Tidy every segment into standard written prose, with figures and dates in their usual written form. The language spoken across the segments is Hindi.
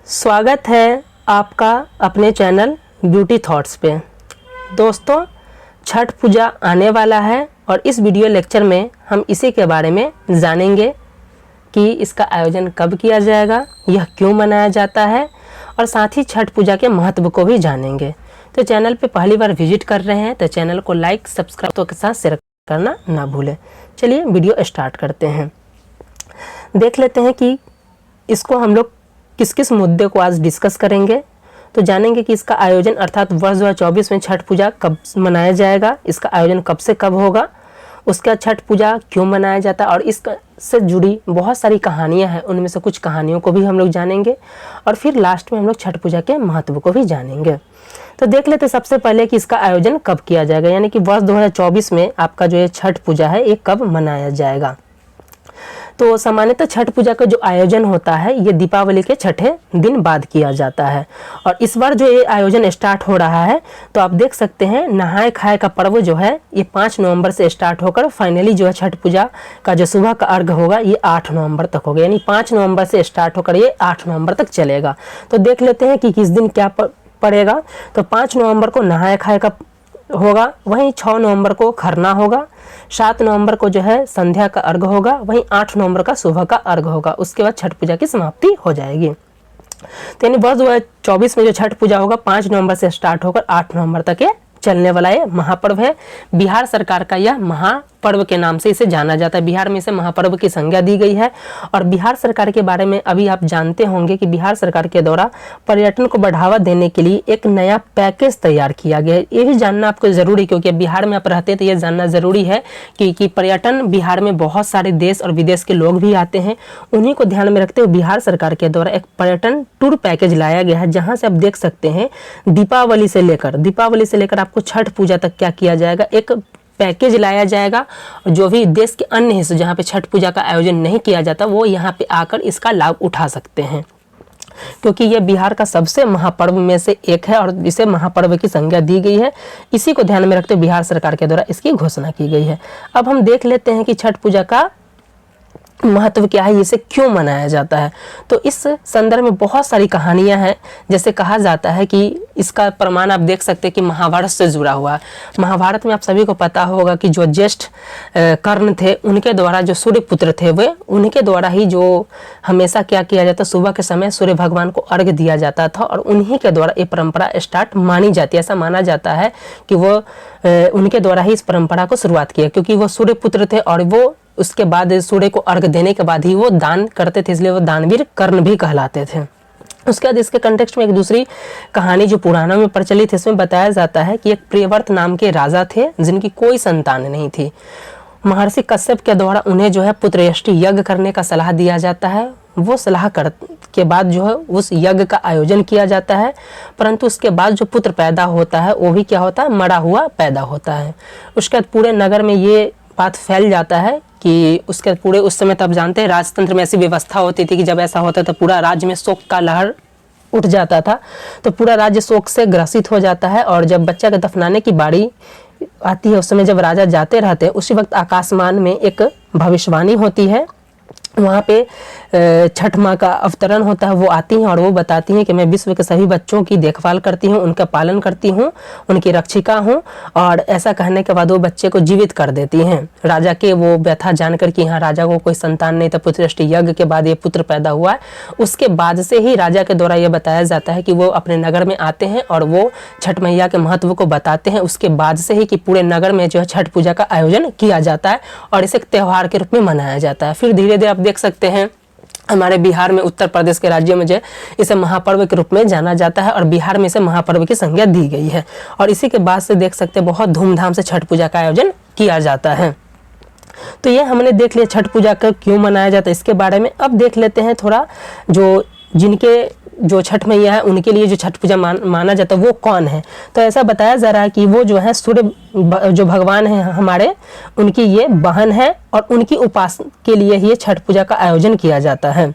स्वागत है आपका अपने चैनल ब्यूटी थॉट्स पे। दोस्तों, छठ पूजा आने वाला है और इस वीडियो लेक्चर में हम इसी के बारे में जानेंगे कि इसका आयोजन कब किया जाएगा, यह क्यों मनाया जाता है और साथ ही छठ पूजा के महत्व को भी जानेंगे। तो चैनल पे पहली बार विजिट कर रहे हैं तो चैनल को लाइक सब्सक्राइब के साथ शेयर करना ना भूलें। चलिए वीडियो स्टार्ट करते हैं। देख लेते हैं कि इसको हम लोग किस किस मुद्दे को आज डिस्कस करेंगे। तो जानेंगे कि इसका आयोजन अर्थात वर्ष 2024 में छठ पूजा कब मनाया जाएगा, इसका आयोजन कब से कब होगा, उसका छठ पूजा क्यों मनाया जाता है और इससे जुड़ी बहुत सारी कहानियां हैं, उनमें से कुछ कहानियों को भी हम लोग जानेंगे और फिर लास्ट में हम लोग छठ पूजा के महत्व को भी जानेंगे। तो देख लेते सबसे पहले कि इसका आयोजन कब किया जाएगा, यानी कि वर्ष 2024 में आपका जो ये छठ पूजा है ये कब मनाया जाएगा। तो सामान्यतः छठ पूजा का जो आयोजन होता है ये दीपावली के छठे दिन बाद किया जाता है और इस बार जो ये आयोजन स्टार्ट हो रहा है तो आप देख सकते हैं नहाय खाए का पर्व जो है ये 5 नवंबर से स्टार्ट होकर फाइनली जो है छठ पूजा का जो सुबह का अर्घ होगा ये 8 नवंबर तक होगा, यानी 5 नवंबर से स्टार्ट होकर ये 8 नवंबर तक चलेगा। तो देख लेते हैं कि किस दिन क्या पड़ेगा। तो 5 नवंबर को नहाय खाए का होगा, वहीं 6 नवंबर को खरना होगा, 7 नवंबर को जो है संध्या का अर्घ होगा, वहीं 8 नवंबर का सुबह का अर्घ होगा। उसके बाद छठ पूजा की समाप्ति हो जाएगी। तो यानी वर्ष 2024 में जो छठ पूजा होगा 5 नवंबर से स्टार्ट होकर 8 नवंबर तक ये चलने वाला ये महापर्व है। बिहार सरकार का यह महापर्व के नाम से इसे जाना जाता है। बिहार में इसे महापर्व की संज्ञा दी गई है और बिहार सरकार के बारे में अभी आप जानते होंगे कि बिहार सरकार के द्वारा पर्यटन को बढ़ावा देने के लिए एक नया पैकेज तैयार किया गया है। ये भी जानना आपको जरूरी, क्योंकि बिहार में आप रहते हैं तो ये जानना जरूरी है कि पर्यटन बिहार में बहुत सारे देश और विदेश के लोग भी आते हैं। उन्हीं को ध्यान में रखते हुए बिहार सरकार के द्वारा एक पर्यटन टूर पैकेज लाया गया है, जहाँ से आप देख सकते हैं दीपावली से लेकर आपको छठ पूजा तक क्या किया जाएगा, एक पैकेज लाया जाएगा। जो भी देश के अन्य हिस्से जहाँ पे छठ पूजा का आयोजन नहीं किया जाता वो यहाँ पे आकर इसका लाभ उठा सकते हैं, क्योंकि ये बिहार का सबसे महापर्व में से एक है और इसे महापर्व की संज्ञा दी गई है। इसी को ध्यान में रखते हुए बिहार सरकार के द्वारा इसकी घोषणा की गई है। अब हम देख लेते हैं कि छठ पूजा का महत्व क्या है, इसे क्यों मनाया जाता है। तो इस संदर्भ में बहुत सारी कहानियां हैं। जैसे कहा जाता है कि इसका प्रमाण आप देख सकते हैं कि महाभारत से जुड़ा हुआ है। महाभारत में आप सभी को पता होगा कि जो ज्येष्ठ कर्ण थे उनके द्वारा जो सूर्य पुत्र थे वे उनके द्वारा ही जो हमेशा क्या किया जाता, सुबह के समय सूर्य भगवान को अर्घ्य दिया जाता था और उन्हीं के द्वारा ये परंपरा स्टार्ट मानी जाती है। ऐसा माना जाता है कि वो उनके द्वारा ही इस परंपरा को शुरुआत किया, क्योंकि वो सूर्य पुत्र थे और वो उसके बाद सूर्य को अर्घ देने के बाद ही वो दान करते थे, इसलिए वो दानवीर कर्ण भी कहलाते थे। उसके बाद इसके कंटेक्स्ट में एक दूसरी कहानी जो पुराणों में प्रचलित है, इसमें बताया जाता है कि एक प्रियव्रत नाम के राजा थे जिनकी कोई संतान नहीं थी। महर्षि कश्यप के द्वारा उन्हें जो है पुत्रयष्टि यज्ञ करने का सलाह दिया जाता है। वो सलाह के बाद जो है उस यज्ञ का आयोजन किया जाता है, परंतु उसके बाद जो पुत्र पैदा होता है वो भी क्या होता है, मरा हुआ पैदा होता है। उसके बाद पूरे नगर में ये बात फैल जाता है कि उसके पूरे उस समय तब जानते हैं राजतंत्र में ऐसी व्यवस्था होती थी कि जब ऐसा होता था पूरा राज्य में शोक का लहर उठ जाता था। तो पूरा राज्य शोक से ग्रसित हो जाता है और जब बच्चा के दफनाने की बारी आती है उस समय जब राजा जाते रहते हैं उसी वक्त आकाशमान में एक भविष्यवाणी होती है। वहाँ पे छठ माँ का अवतरण होता है, वो आती हैं और वो बताती हैं कि मैं विश्व के सभी बच्चों की देखभाल करती हूँ, उनका पालन करती हूँ, उनकी रक्षिका हूँ। और ऐसा कहने के बाद वो बच्चे को जीवित कर देती हैं। राजा के वो व्यथा जानकर कि यहाँ राजा को कोई संतान नहीं था, पुत्रयष्टि यज्ञ के बाद ये पुत्र पैदा हुआ है। उसके बाद से ही राजा के द्वारा ये बताया जाता है कि वो अपने नगर में आते हैं और वो छठ मैया के महत्व को बताते हैं। उसके बाद से ही कि पूरे नगर में जो है छठ पूजा का आयोजन किया जाता है और इसे एक त्यौहार के रूप में मनाया जाता है। फिर धीरे धीरे आप देख सकते हैं हमारे बिहार में, उत्तर प्रदेश के राज्यों में जो इसे महापर्व के रूप में जाना जाता है और बिहार में इसे महापर्व की संज्ञा दी गई है। और इसी के बाद से देख सकते हैं बहुत धूमधाम से छठ पूजा का आयोजन किया जाता है। तो ये हमने देख लिया छठ पूजा का क्यों मनाया जाता है इसके बारे में। अब देख लेते हैं थोड़ा जो छठ मैया है उनके लिए जो छठ पूजा माना जाता है वो कौन है। तो ऐसा बताया जा रहा है कि वो जो है सूर्य जो भगवान है हमारे, उनकी ये बहन है और उनकी उपासना के लिए ही छठ पूजा का आयोजन किया जाता है।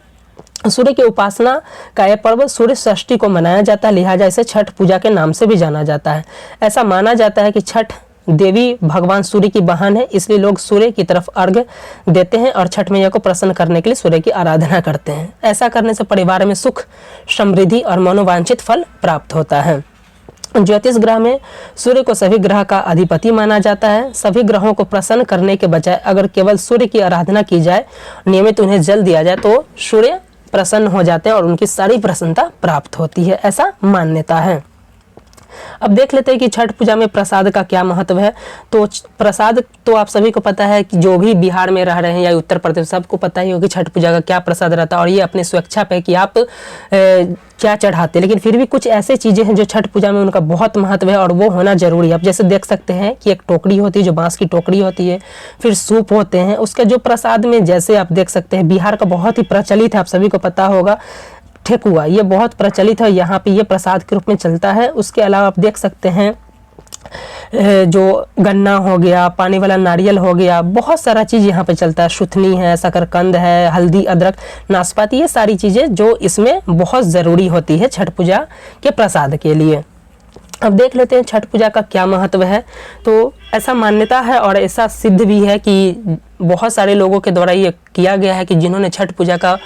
सूर्य की उपासना का यह पर्व सूर्य षष्ठी को मनाया जाता है, लिहाजा इसे छठ पूजा के नाम से भी जाना जाता है। ऐसा माना जाता है कि छठ देवी भगवान सूर्य की बहन है, इसलिए लोग सूर्य की तरफ अर्घ्य देते हैं और छठ मैया को प्रसन्न करने के लिए सूर्य की आराधना करते हैं। ऐसा करने से परिवार में सुख, समृद्धि और मनोवांछित फल प्राप्त होता है। ज्योतिष ग्रह में सूर्य को सभी ग्रह का अधिपति माना जाता है। सभी ग्रहों को प्रसन्न करने के बजाय अगर केवल सूर्य की आराधना की जाए, नियमित उन्हें जल दिया जाए, तो सूर्य प्रसन्न हो जाते हैं और उनकी सारी प्रसन्नता प्राप्त होती है, ऐसा मान्यता है। अब देख लेते हैं कि छठ पूजा में प्रसाद का क्या महत्व है। तो प्रसाद तो आप सभी को पता है कि जो भी बिहार में रह रहे हैं या उत्तर प्रदेश, सबको पता ही होगा कि छठ पूजा का क्या प्रसाद रहता है और ये अपने स्वेच्छा पे कि आप क्या चढ़ाते हैं। लेकिन फिर भी कुछ ऐसे चीज़ें हैं जो छठ पूजा में उनका बहुत महत्व है और वो होना जरूरी है। आप जैसे देख सकते हैं कि एक टोकरी होती है जो बांस की टोकरी होती है, फिर सूप होते हैं, उसका जो प्रसाद में जैसे आप देख सकते हैं बिहार का बहुत ही प्रचलित है, आप सभी को पता होगा ठेकुआ, ये बहुत प्रचलित है, यहाँ पे ये प्रसाद के रूप में चलता है। उसके अलावा आप देख सकते हैं जो गन्ना हो गया, पानी वाला नारियल हो गया, बहुत सारा चीज़ यहाँ पे चलता है। सुथनी है, शकरकंद है, हल्दी, अदरक, नाशपाती, ये सारी चीज़ें जो इसमें बहुत ज़रूरी होती है छठ पूजा के प्रसाद के लिए। अब देख लेते हैं छठ पूजा का क्या महत्व है। तो ऐसा मान्यता है और ऐसा सिद्ध भी है कि बहुत सारे लोगों के द्वारा ये किया गया है कि जिन्होंने छठ पूजा का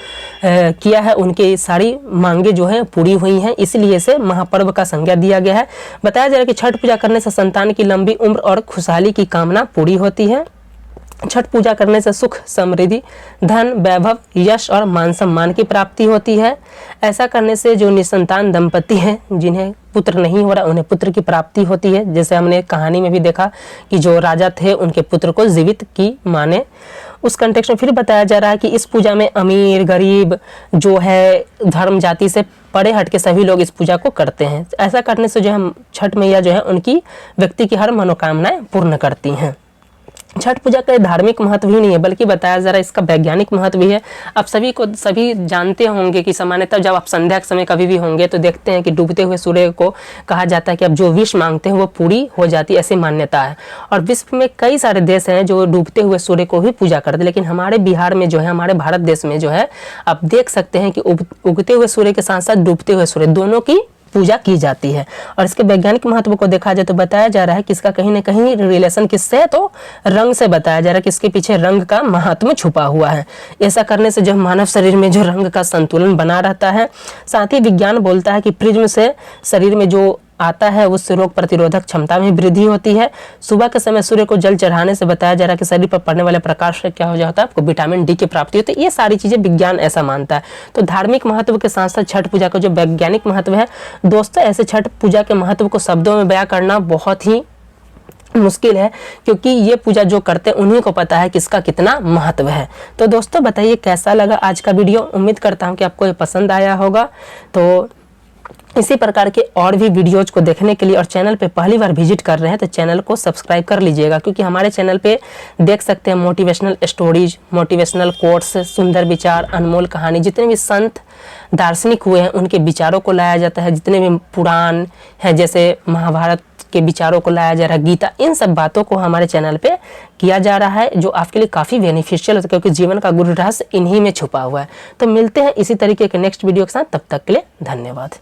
किया है उनकी सारी मांगे जो है पूरी हुई हैं, इसलिए इसे महापर्व का संज्ञा दिया गया है। बताया जा रहा है कि छठ पूजा करने से संतान की लंबी उम्र और खुशहाली की कामना पूरी होती है। छठ पूजा करने से सुख, समृद्धि, धन, वैभव, यश और मान सम्मान की प्राप्ति होती है। ऐसा करने से जो निसंतान दंपति हैं, जिन्हें पुत्र नहीं हो रहा, उन्हें पुत्र की प्राप्ति होती है। जैसे हमने कहानी में भी देखा कि जो राजा थे उनके पुत्र को जीवित की माँ ने। उस कंटेक्स्ट में फिर बताया जा रहा है कि इस पूजा में अमीर, गरीब, जो है धर्म जाति से परे हट के सभी लोग इस पूजा को करते हैं। ऐसा करने से जो है छठ मैया जो है उनकी व्यक्ति की हर मनोकामनाएं पूर्ण करती हैं। छठ पूजा का धार्मिक महत्व ही नहीं है बल्कि बताया जा रहा है इसका वैज्ञानिक महत्व भी है। आप सभी जानते होंगे कि सामान्यतः जब आप संध्या के समय कभी भी होंगे तो देखते हैं कि डूबते हुए सूर्य को कहा जाता है कि आप जो विश मांगते हैं वो पूरी हो जाती है, ऐसी मान्यता है। और विश्व में कई सारे देश हैं जो डूबते हुए सूर्य को भी पूजा करते हैं, लेकिन हमारे बिहार में जो है, हमारे भारत देश में जो है, आप देख सकते हैं कि उगते हुए सूर्य के साथ साथ डूबते हुए सूर्य दोनों की पूजा की जाती है। और इसके वैज्ञानिक महत्व को देखा जाए तो बताया जा रहा है कि इसका कहीं ना कहीं रिलेशन किससे, तो रंग से बताया जा रहा है कि इसके पीछे रंग का महात्म छुपा हुआ है। ऐसा करने से जो मानव शरीर में जो रंग का संतुलन बना रहता है। साथ ही विज्ञान बोलता है कि प्रिज्म से शरीर में जो आता है उससे रोग प्रतिरोधक क्षमता में वृद्धि होती है। सुबह के समय सूर्य को जल चढ़ाने से बताया जा रहा है कि शरीर पर पड़ने वाले प्रकाश से क्या हो जाता है, आपको विटामिन डी की प्राप्ति होती है। ये सारी चीजें विज्ञान ऐसा मानता है। तो धार्मिक महत्व के साथ साथ छठ पूजा का जो वैज्ञानिक महत्व है दोस्तों, ऐसे छठ पूजा के महत्व को शब्दों में बयां करना बहुत ही मुश्किल है, क्योंकि ये पूजा जो करते हैं उन्हीं को पता है कि इसका कितना महत्व है। तो दोस्तों बताइए कैसा लगा आज का वीडियो। उम्मीद करता हूँ कि आपको ये पसंद आया होगा। तो इसी प्रकार के और भी वीडियोज को देखने के लिए और चैनल पे पहली बार विजिट कर रहे हैं तो चैनल को सब्सक्राइब कर लीजिएगा, क्योंकि हमारे चैनल पे देख सकते हैं मोटिवेशनल स्टोरीज, मोटिवेशनल कोट्स, सुंदर विचार, अनमोल कहानी, जितने भी संत दार्शनिक हुए हैं उनके विचारों को लाया जाता है। जितने भी पुराण हैं जैसे महाभारत के विचारों को लाया जा रहा है, गीता, इन सब बातों को हमारे चैनल पे किया जा रहा है, जो आपके लिए काफ़ी बेनिफिशियल होता है, क्योंकि जीवन का गुरु रहस्य इन्हीं में छुपा हुआ है। तो मिलते हैं इसी तरीके के नेक्स्ट वीडियो के साथ, तब तक के लिए धन्यवाद।